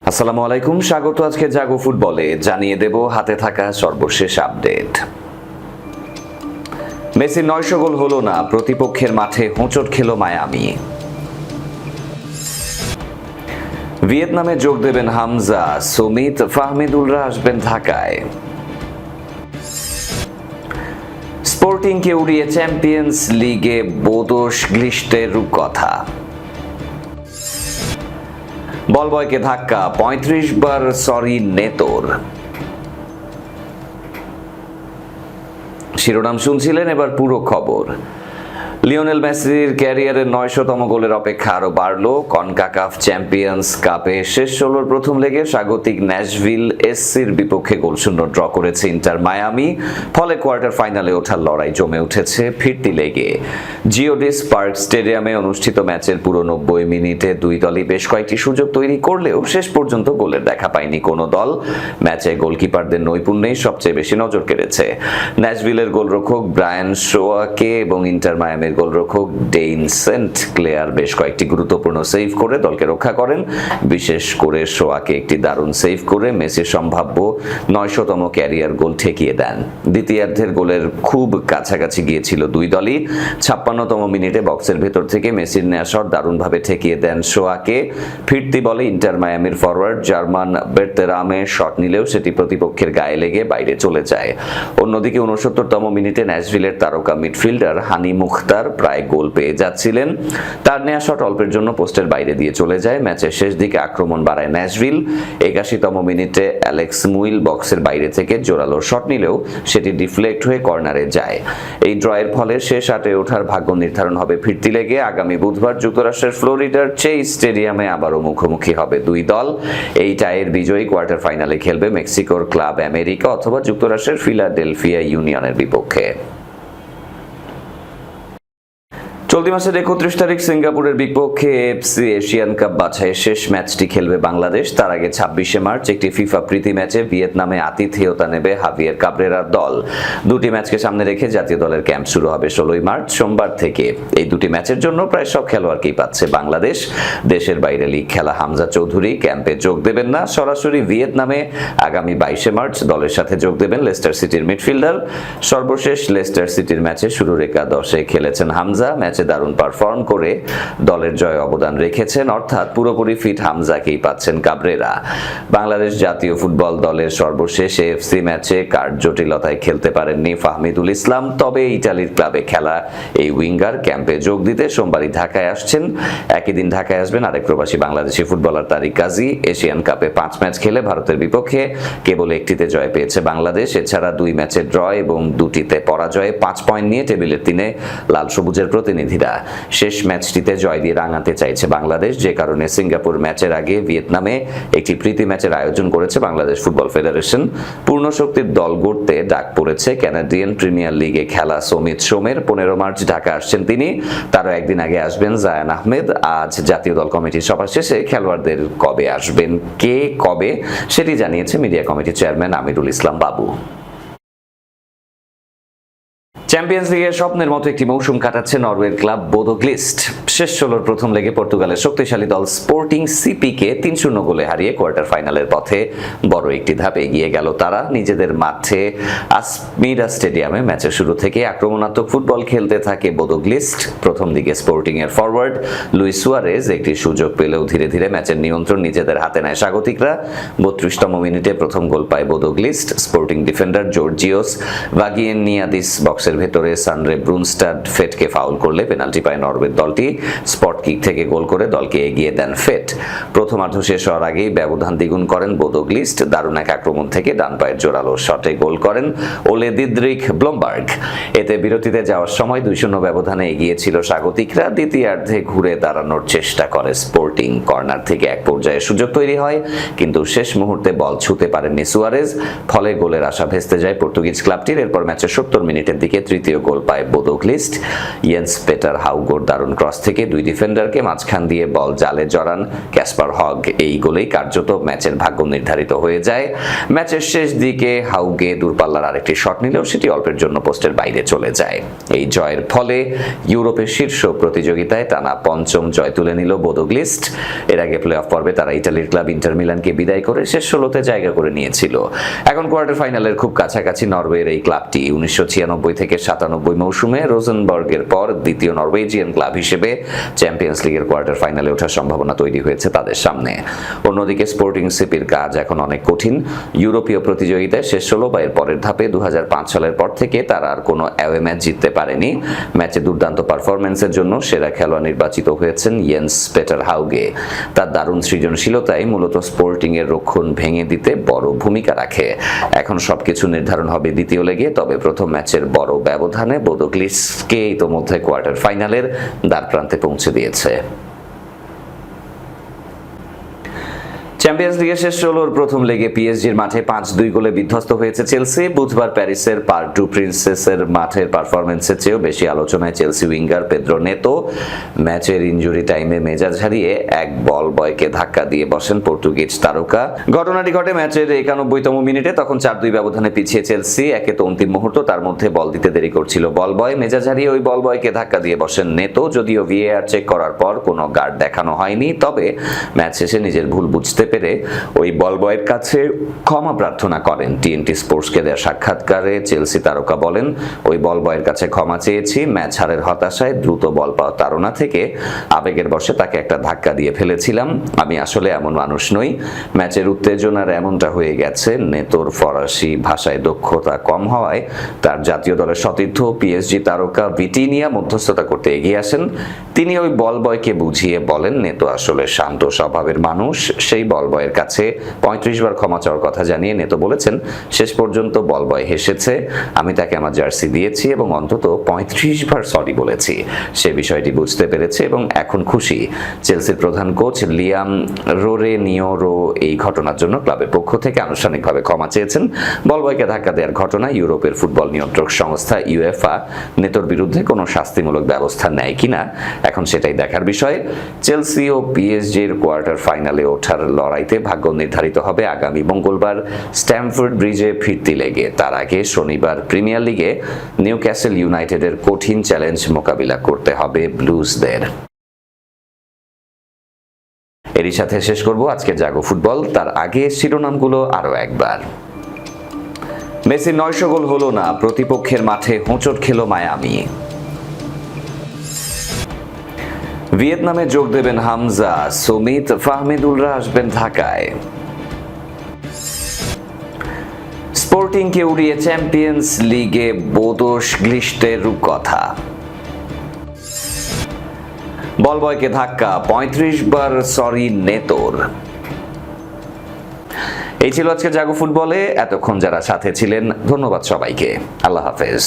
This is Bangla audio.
আসসালামু আলাইকুম, স্বাগত আজকে জাগো ফুটবলে। জানিয়ে দেব হাতে থাকা সর্বশেষ আপডেট। মেসির 900 গোল হলো না, প্রতিপক্ষের মাঠে হোঁচট খেল মায়ামি। ভিয়েতনামে যোগ দেবেন হামজা, সুমিত, ফাহমিদুলরা আসবেন ঢাকায়। স্পোর্টিংকে উড়িয়ে চ্যাম্পিয়ন্স লিগে বোদোস গ্লিস্টের রূপকথা। বলবয়কে ধাক্কা, 35 বার সরি নেতোর। শিরোনাম শুনছিলেন, এবার পুরো খবর। লিওনেল মেসির ক্যারিয়ারের 900তম গোলের অপেক্ষা আরো বাড়ল। কনকাকাফ চ্যাম্পিয়ন্স কাপে শেষ 16র প্রথম লেগে স্বাগতিক ন্যাশভিল এসসির বিপক্ষে গোলশূন্য ড্র করেছে ইন্টার মায়ামি। ফলে কোয়ার্টার ফাইনালে ওঠার লড়াই জমে উঠেছে ফিরতি লেগে। জিওডিস পার্ক স্টেডিয়ামে অনুষ্ঠিত ম্যাচের পুরো 90 মিনিটে দুই দলই বেশ কয়েকটি সুযোগ তৈরি করলেও শেষ পর্যন্ত গোলের দেখা পায়নি কোনো দল। ম্যাচে গোলকিপারদের নৈপুণ্যেই সবচেয়ে বেশি নজর কেড়েছে। ন্যাশভিলের গোলরক্ষক ব্রায়ান শোয়াকে এবং ইন্টার মায়ামির গোলরক্ষক ডেইন সেন্ট ক্লেয়ার বেশ কয়েকটি গুরুত্বপূর্ণ সেভ করে দলকে রক্ষা করেন। বিশেষ করে শোয়াকে একটি দারুণ সেভ করে মেসির সম্ভাব্য 900তম ক্যারিয়ার গোল ঠেকিয়ে দেন। দ্বিতীয়ার্ধের গোলের খুব কাছাকাছি গিয়েছিল দুই দলই। 56তম মিনিটে বক্সের ভেতর থেকে মেসির নেয়া শট দারুণভাবে ঠেকিয়ে দেন শোয়াকে। ফিরতি বলে ইন্টার মায়ামির ফরওয়ার্ড জার্মান বেরতেরামে শট নিলেও সেটি প্রতিপক্ষের গায়ে লেগে বাইরে চলে যায়। অন্যদিকে 69তম মিনিটে ন্যাশভিলের তারকা মিডফিল্ডার হানি মুখতার প্রায় গোল পেয়ে যাচ্ছিলেন, তার নেয়া শট অল্পের জন্য পোস্টের বাইরে দিয়ে চলে যায়। ম্যাচের শেষ দিকে আক্রমণ বাড়ায় ন্যাশভিল। 81তম মিনিটে অ্যালেক্স মুইল বক্সের বাইরে থেকে জোরালো শট নিলেও সেটি ডিফ্লেক্ট হয়ে কর্নারে যায়। এই ড্রয়ের ফলে শেষ 8-এ ওঠার ভাগ্য নির্ধারণ হবে ফিরতি লেগে। আগামী বুধবার যুক্তরাষ্ট্রের ফ্লোরিডার চেজ স্টেডিয়ামে আবারও মুখোমুখি হবে দুই দল। এই টাইয়ের বিজয়ী কোয়ার্টার ফাইনালে খেলবে মেক্সিকোর ক্লাব আমেরিকা অথবা যুক্তরাষ্ট্রের ফিলাডেলফিয়া ইউনিয়নের বিপক্ষে। চলতি মাসের 31 তারিখ সিঙ্গাপুরের বিপক্ষে এফসি এশিয়ান কাপ বাছাইয়ের শেষ ম্যাচটি খেলবে বাংলাদেশ। তার আগে 26শে মার্চ একটি ফিফা প্রীতি ম্যাচে ভিয়েতনামে আতিথেয়তা নেবে হাভিয়ের কাবরেরার দল। দুটি ম্যাচকে সামনে রেখে জাতীয় দলের ক্যাম্প শুরু হবে 16ই মার্চ সোমবার থেকে। এই দুটি ম্যাচের জন্য প্রায় সব খেলোয়াড়কেই পাচ্ছে বাংলাদেশ। দেশের বাইরে লিগ খেলা হামজা চৌধুরী ক্যাম্পে যোগ দেবেন না। সরাসরি ভিয়েতনামে আগামী 22শে মার্চ দলের সাথে যোগ দেবেন লেস্টার সিটির মিডফিল্ডার। সর্বশেষ লেস্টার সিটির ম্যাচে শুরুর একাদশে খেলেছেন হামজা। ম্যাচে দারুণ পারফর্ম করে দলের জয়ে অবদান রেখেছেন, অর্থাৎ পুরোপুরি ফিট হামজাকেই পাচ্ছেন কাবরেরা। বাংলাদেশ জাতীয় ফুটবল দলের সর্বশেষ এএফসি ম্যাচে কার্ড জটিলতায় খেলতে পারেননি ফাহমিদুল ইসলাম। তবে ইতালির ক্লাবে খেলা এই উইঙ্গার ক্যাম্পে যোগ দিতে সোমবারই ঢাকায় আসছেন। একই দিন ঢাকায় আসবেন আরেক প্রবাসী বাংলাদেশি ফুটবলার তারিক কাজী। এশিয়ান কাপে 5 ম্যাচ খেলে ভারতের বিপক্ষে কেবল একটিতে জয় পেয়েছে বাংলাদেশ। এছাড়া 2 ম্যাচে ড্র এবং 2টিতে পরাজয়ে 5 পয়েন্ট নিয়ে টেবিলের 3-এ লাল সবুজের প্রতিনিধিরা। শেষ ম্যাচটিতে জয় দিয়ে রাঙাতে চাইছে বাংলাদেশ, যে কারণে সিঙ্গাপুর ম্যাচের আগে ভিয়েতনামে একটি প্রীতি ম্যাচের আয়োজন করেছে বাংলাদেশ ফুটবল ফেডারেশন। পূর্ণ শক্তির দল গড়তে ডাক পড়েছে কানাডিয়ান প্রিমিয়ার লিগে খেলা সমিত সোমের। 15 মার্চ ঢাকা আসছেন তিনি। তারও একদিন আগে আসবেন জায়ান আহমেদ। আজ জাতীয় দল কমিটির সভা শেষে খেলোয়াড়দের কবে আসবেন, কে কবে, সেটি জানিয়েছে মিডিয়া কমিটির চেয়ারম্যান আমিরুল ইসলাম বাবু। চ্যাম্পিয়ন্স লিগের স্বপ্নের মতো একটি মৌসুম কাটাচ্ছে নরওয়ের ক্লাব বোদো গ্লিস্ট। শেষ 16র প্রথম লেগে পর্তুগালের শক্তিশালী দল স্পোর্টিং সিপিকে 3-0 গোলে হারিয়ে কোয়ার্টার ফাইনালের পথে বড় একটি ধাপ এগিয়ে গেল তারা। নিজেদের মাঠে আসমিরা স্টেডিয়ামে ম্যাচের শুরু থেকে আক্রমণাত্মক ফুটবল খেলতে থাকে বোদো গ্লিস্ট। প্রথম দিকে স্পোর্টিং এর ফরওয়ার্ড লুইস সুয়ারেজ একটি সুযোগ পেলেও ধীরে ধীরে ম্যাচের নিয়ন্ত্রণ নিজেদের হাতে নেয় স্বাগতিকরা। 32তম মিনিটে প্রথম গোল পায় বোদো গ্লিস্ট। স্পোর্টিং ডিফেন্ডার জর্জিওস ভাগিয়েনিয়াদিস বক্সের ভেতরে সানরে ব্রুনস্টাড ফেটকে ফাউল করলে পেনাল্টি পায় নরওয়ের দলটি। স্পট কিক থেকে গোল করে দলকে এগিয়ে দেন ফেট। প্রথমার্ধ শেষ হওয়ার আগেই ব্যবধান দ্বিগুণ করেন বোদো গ্লিস্ট। দারুণ এক আক্রমণ থেকে ডান পায়ের জোরালো শটে গোল করেন ওলে দিদ্রিক ব্লমবার্গ। এতে বিরতিতে যাওয়ার সময় 2-0 ব্যবধানে এগিয়ে ছিল স্বাগতিকরা। দ্বিতীয়ার্ধে ঘুরে দাঁড়ানোর চেষ্টা করে স্পোর্টিং। কর্নার থেকে এক পর্যায়ে সুযোগ তৈরি হয়, কিন্তু শেষ মুহূর্তে বল ছুঁতে পারেননি সুয়ারেজ। ফলে গোলের আশা ভেস্তে যায় পর্তুগিজ ক্লাবটির। এরপর ম্যাচের 70 মিনিটের দিকে তৃতীয় গোল পায় বোদোগ্লিস্ট। ইয়েন্স পেটার হাউগোর দারুণ ক্রস থেকে দুই ডিফেন্ডারকে মাঝখান দিয়ে বল জালে জড়ান ক্যাসপার হগ। এই গোলেই কার্যত ম্যাচের ভাগ্য নির্ধারিত হয়ে যায়। ম্যাচের শেষ দিকে হাউগে দূরপাল্লার আরেকটি শট নিলেও সেটি অল্পের জন্য পোস্টের বাইরে চলে যায়। এই জয়ের ফলে ইউরোপের শীর্ষ প্রতিযোগিতায় টানা পঞ্চম জয় তুলে নিল বোদোগ্লিস্ট। এর আগে প্লে অফ পর্বে তারা ইতালির ক্লাব ইন্টার মিলানকে বিদায় করে শেষ 16তে জায়গা করে নিয়েছিল। এখন কোয়ার্টার ফাইনালের খুব কাছাকাছি নরওয়ের এই ক্লাবটি 1996 থেকে 97 মৌসুমে রোজেনবার্গের পর দ্বিতীয় নরওয়েজিয়ান ক্লাব হিসেবে চ্যাম্পিয়ন্স লিগের কোয়ার্টার ফাইনালে ওঠার সম্ভাবনা তৈরি হয়েছে তাদের সামনে। অন্যদিকে স্পোর্টিং সিপির কাজ এখন অনেক কঠিন। ইউরোপীয় প্রতিযোগিতায় শেষ 16 বা এর পরের ধাপে 2005 সালের পর থেকে তারা আর কোনো অ্যাওয়ে ম্যাচ জিততে পারেনি। ম্যাচে দুর্দান্ত পারফরম্যান্সের জন্য সেরা খেলোয়াড় নির্বাচিত হয়েছেন ইয়েন্স পেটার হাউগে। তার দারুণ সৃজনশীলতাই মূলত স্পোর্টিং এর রক্ষণ ভেঙে দিতে বড় ভূমিকা রাখে। এখন সবকিছু নির্ধারণ হবে দ্বিতীয় লেগে, তবে প্রথম ম্যাচের বড় ব্যবধানে বোদোগ্লিস্টকে ইতোমধ্যে কোয়ার্টার ফাইনালের দ্বারপ্রান্তে পৌঁছে দিয়েছে। চ্যাম্পিয়ন্স লিগের শেষ 16 প্রথম লেগে পিএসজির মাঠে 5-2 গোলে বিধ্বস্ত হয়েছে চেলসি। বুধবার প্যারিসের পার্ক ডু প্রিন্সেসের মাঠের পারফরম্যান্সের চেয়েও বেশি আলোচনায় চেলসি উইঙ্গার পেদ্রো নেতো। ম্যাচের ইনজুরি টাইমে মেজাজ হারিয়ে এক বল বয়কে ধাক্কা দিয়ে বসেন পর্তুগিজ তারকা। ঘটনাটি ঘটে ম্যাচের 91তম মিনিটে। তখন 4-2 ব্যবধানে পিছিয়ে চেলসি। একে তো অন্তিম মুহূর্ত, তার মধ্যে বল দিতে দেরি করছিল বল বয়। মেজাজ হারিয়ে ওই বল বয়কে ধাক্কা দিয়ে বসেন নেতো। যদিও ভিএআর চেক করার পর কোনো গার্ড দেখানো হয়নি, তবে ম্যাচ শেষে নিজের ভুল বুঝতে পেরে ওই বল বয়ের কাছে ক্ষমা প্রার্থনা করেন। টিএনটি স্পোর্টসকে দেওয়া সাক্ষাৎকারে চেলসি তারকা বলেন, ওই বল বয়ের কাছে ক্ষমা চেয়েছি। ম্যাচ হারের হতাশায় দ্রুত বল পাওয়া তাড়না থেকে আবেগের বশে তাকে একটা ধাক্কা দিয়ে ফেলেছিলাম। আমি আসলে এমন মানুষ নই। ম্যাচের উত্তেজনার এমনটা হয়ে গেছে। নেতোর ফরাসি ভাষায় দক্ষতা কম হওয়ায় তার জাতীয় দলের সতীর্থ পিএসজি তারকা ভিটিনিয়া মধ্যস্থতা করতে এগিয়ে আসেন। তিনি ওই বল বয়কে বুঝিয়ে বলেন, নেতো আসলে শান্ত স্বভাবের মানুষ। সেই বল বয়ের কাছে 35 বার ক্ষমা চাওয়ার কথা জানিয়ে নেতো বলেছেন, শেষ পর্যন্ত বল বয় হেসেছে। আমি তাকে আমার জার্সি দিয়েছি এবং অন্তত 35 বার সরি বলেছি। সে বিষয়টি বুঝতে পেরেছে এবং এখন খুশি। চেলসির প্রধান কোচ লিয়াম রোরেনিওরো এই ঘটনার জন্য ক্লাবের পক্ষ থেকে আনুষ্ঠানিকভাবে ক্ষমা চেয়েছেন। বল বয়কে ধাক্কা দেওয়ার ঘটনায় ইউরোপের ফুটবল নিয়ন্ত্রক সংস্থা ইউএফা নেতোর বিরুদ্ধে কোনো শাস্তিমূলক ব্যবস্থা নেয় কিনা এখন সেটাই দেখার বিষয়। চেলসি ও পিএসজির কোয়ার্টার ফাইনালে ওঠার লড়াইতে ভাগ্য নির্ধারিত হবে আগামী মঙ্গলবার স্ট্যামফোর্ড ব্রিজে ফিরতি লেগে। তার আগে শনিবার প্রিমিয়ার লিগে নিউক্যাসল ইউনাইটেডের কঠিন চ্যালেঞ্জ মোকাবিলা করতে হবে ব্লুজদের। এরই সাথে শেষ করব আজকের জাগো ফুটবল। তার আগে শিরোনামগুলো আরো একবার। মেসির 900 গোল হলো না, প্রতিপক্ষের মাঠে হোঁচট খেল মায়ামি। ভিয়েতনামে যোগ দেবেন হামজা, সুমিত, ফাহমিদুলরা আসবেন ঢাকায়। স্পোর্টিংকে উড়িয়ে চ্যাম্পিয়ন্স লিগে বোদোগ্লিস্টের রূপকথা। বল বয়কে ধাক্কা, 35 বার সরি নেতোর। এই ছিল আজকে জাগো ফুটবলে। এতক্ষণ যারা সাথে ছিলেন ধন্যবাদ সবাইকে। আল্লাহ হাফেজ।